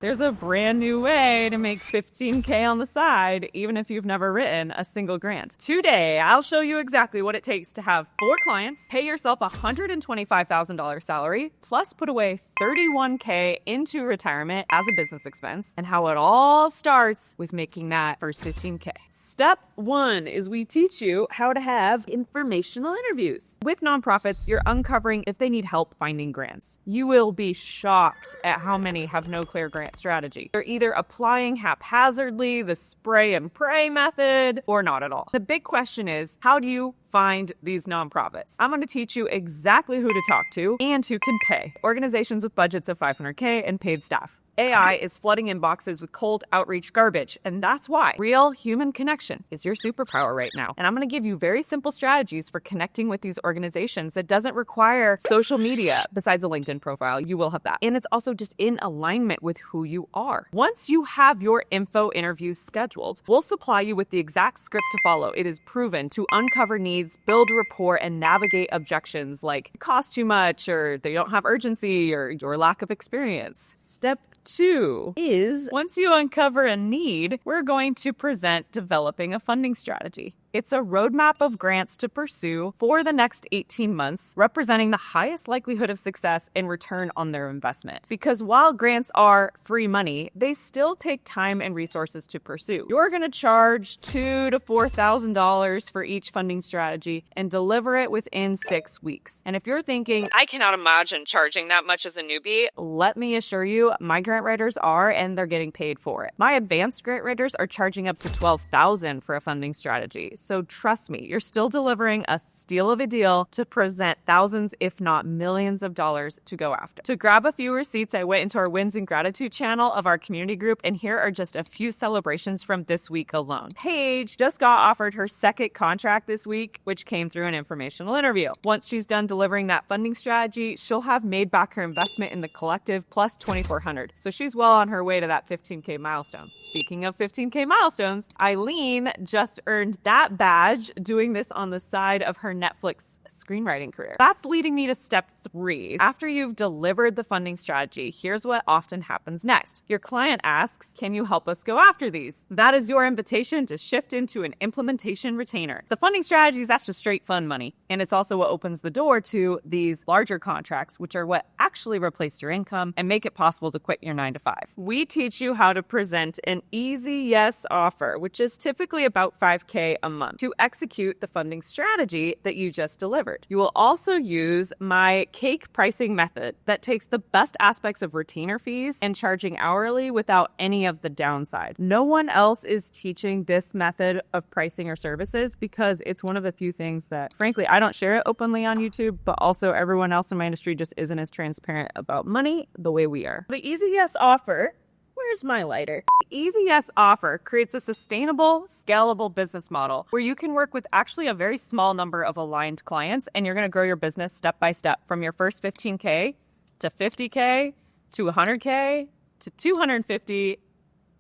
There's a brand new way to make $15K on the side, even if you've never written a single grant. Today, I'll show you exactly what it takes to have 4 clients, pay yourself a $125,000 salary, plus put away $31K into retirement as a business expense, and how it all starts with making that first $15K. Step 1 is we teach you how to have informational interviews. With nonprofits, you're uncovering if they need help finding grants. You will be shocked at how many have no clear grant strategy. They're either applying haphazardly, the spray and pray method, or not at all. The big question is, how do you find these nonprofits? I'm going to teach you exactly who to talk to and who can pay. Organizations with budgets of $500K and paid staff. AI is flooding inboxes with cold outreach garbage, and that's why real human connection is your superpower right now. And I'm going to give you very simple strategies for connecting with these organizations that doesn't require social media besides a LinkedIn profile. You will have that. And it's also just in alignment with who you are. Once you have your info interviews scheduled, we'll supply you with the exact script to follow. It is proven to uncover needs, build rapport, and navigate objections like it costs too much, or they don't have urgency, or your lack of experience. Step 2 is, once you uncover a need, we're going to present developing a funding strategy. It's a roadmap of grants to pursue for the next 18 months, representing the highest likelihood of success in return on their investment. Because while grants are free money, they still take time and resources to pursue. You're going to charge $2,000 to $4,000 for each funding strategy and deliver it within 6 weeks. And if you're thinking, I cannot imagine charging that much as a newbie, let me assure you, my grant writers are, and they're getting paid for it. My advanced grant writers are charging up to $12,000 for a funding strategy. So trust me, you're still delivering a steal of a deal to present thousands, if not millions of dollars to go after. To grab a few receipts, I went into our wins and gratitude channel of our community group, and here are just a few celebrations from this week alone. Paige just got offered her second contract this week, which came through an informational interview. Once she's done delivering that funding strategy, she'll have made back her investment in the collective plus $2,400. So she's well on her way to that $15K milestone. Speaking of $15K milestones, Eileen just earned that badge doing this on the side of her Netflix screenwriting career. That's leading me to step 3. After you've delivered the funding strategy, here's what often happens next. Your client asks, can you help us go after these? That is your invitation to shift into an implementation retainer. The funding strategies, that's just straight fund money. And it's also what opens the door to these larger contracts, which are what actually replace your income and make it possible to quit your 9-to-5. We teach you how to present an easy yes offer, which is typically about $5K a month, to execute the funding strategy that you just delivered. You will also use my cake pricing method that takes the best aspects of retainer fees and charging hourly without any of the downside. No one else is teaching this method of pricing or services because it's one of the few things that, frankly, I don't share it openly on YouTube, but also everyone else in my industry just isn't as transparent about money the way we are. The Easy Yes offer, where's my lighter? The Easy Yes offer creates a sustainable, scalable business model where you can work with actually a very small number of aligned clients, and you're going to grow your business step by step from your first $15K to $50K to $100K to $250K,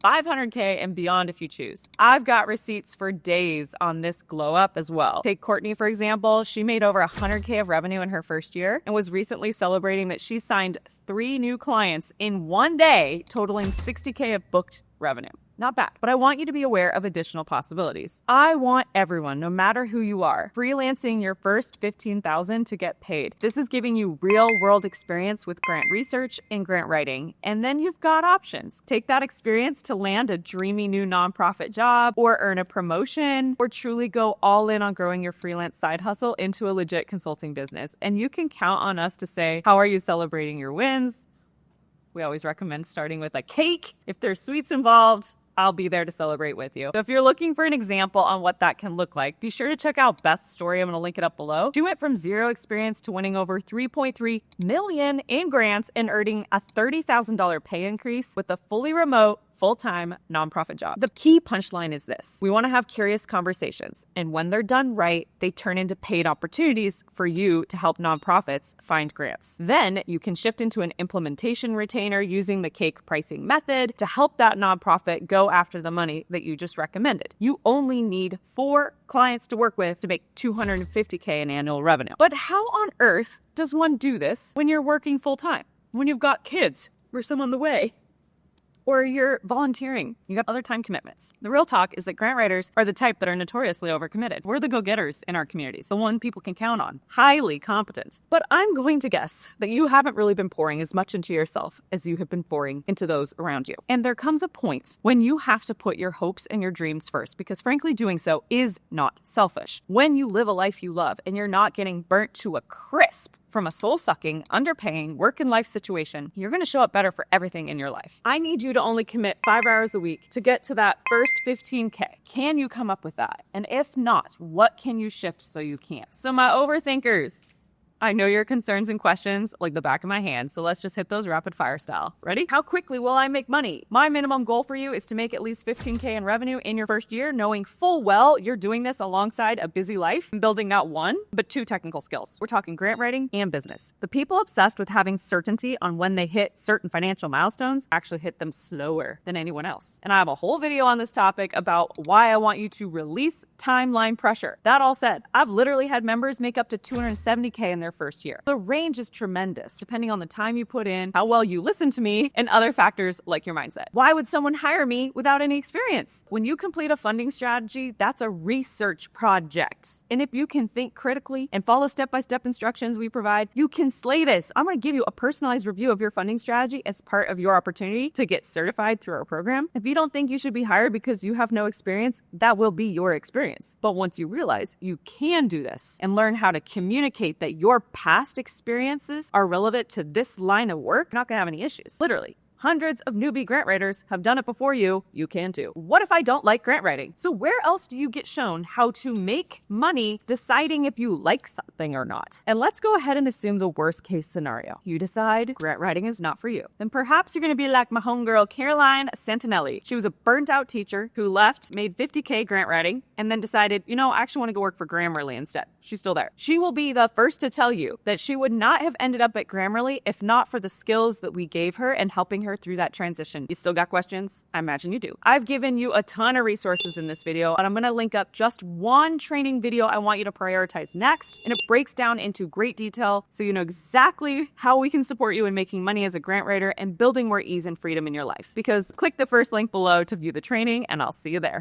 $500K, and beyond if you choose. I've got receipts for days on this glow up as well. Take Courtney, for example. She made over $100K of revenue in her first year and was recently celebrating that she signed 3 new clients in one day, totaling $60K of booked revenue. Not bad, but I want you to be aware of additional possibilities. I want everyone, no matter who you are, freelancing your first $15,000 to get paid. This is giving you real world experience with grant research and grant writing. And then you've got options. Take that experience to land a dreamy new nonprofit job, or earn a promotion, or truly go all in on growing your freelance side hustle into a legit consulting business. And you can count on us to say, how are you celebrating your wins? We always recommend starting with a cake. If there's sweets involved, I'll be there to celebrate with you. So if you're looking for an example on what that can look like, be sure to check out Beth's story. I'm going to link it up below. She went from zero experience to winning over $3.3 million in grants and earning a $30,000 pay increase with a fully remote, full-time nonprofit job. The key punchline is this. We want to have curious conversations, and when they're done right, they turn into paid opportunities for you to help nonprofits find grants. Then you can shift into an implementation retainer using the cake pricing method to help that nonprofit go after the money that you just recommended. You only need 4 clients to work with to make $250K in annual revenue. But how on earth does one do this when you're working full-time? When you've got kids or some on the way? or you're volunteering. You got other time commitments. The real talk is that grant writers are the type that are notoriously overcommitted. We're the go-getters in our communities, the one people can count on, highly competent. But I'm going to guess that you haven't really been pouring as much into yourself as you have been pouring into those around you. And there comes a point when you have to put your hopes and your dreams first, because frankly, doing so is not selfish. When you live a life you love and you're not getting burnt to a crisp from a soul-sucking, underpaying, work and life situation, you're going to show up better for everything in your life. I need you to only commit 5 hours a week to get to that first 15K. Can you come up with that? And if not, what can you shift so you can? So my overthinkers, I know your concerns and questions like the back of my hand, so let's just hit those rapid fire style. Ready? How quickly will I make money? My minimum goal for you is to make at least 15K in revenue in your first year, knowing full well you're doing this alongside a busy life and building not one, but 2 technical skills. We're talking grant writing and business. The people obsessed with having certainty on when they hit certain financial milestones actually hit them slower than anyone else. And I have a whole video on this topic about why I want you to release timeline pressure. That all said, I've literally had members make up to 270K in their first year. The range is tremendous, depending on the time you put in, how well you listen to me, and other factors like your mindset. Why would someone hire me without any experience? When you complete a funding strategy, that's a research project. And if you can think critically and follow step-by-step instructions we provide, you can slay this. I'm going to give you a personalized review of your funding strategy as part of your opportunity to get certified through our program. If you don't think you should be hired because you have no experience, that will be your experience. But once you realize you can do this and learn how to communicate that your past experiences are relevant to this line of work, you're not going to have any issues. Literally. Hundreds of newbie grant writers have done it before you. You can too. What if I don't like grant writing? So where else do you get shown how to make money deciding if you like something or not? And let's go ahead and assume the worst case scenario. You decide grant writing is not for you. Then perhaps you're going to be like my homegirl, Caroline Santinelli. She was a burnt out teacher who left, made 50K grant writing, and then decided, I actually want to go work for Grammarly instead. She's still there. She will be the first to tell you that she would not have ended up at Grammarly if not for the skills that we gave her and helping her through that transition. You still got questions? I imagine you do. I've given you a ton of resources in this video, and I'm going to link up just one training video I want you to prioritize next, and it breaks down into great detail so you know exactly how we can support you in making money as a grant writer and building more ease and freedom in your life. Because click the first link below to view the training, and I'll see you there.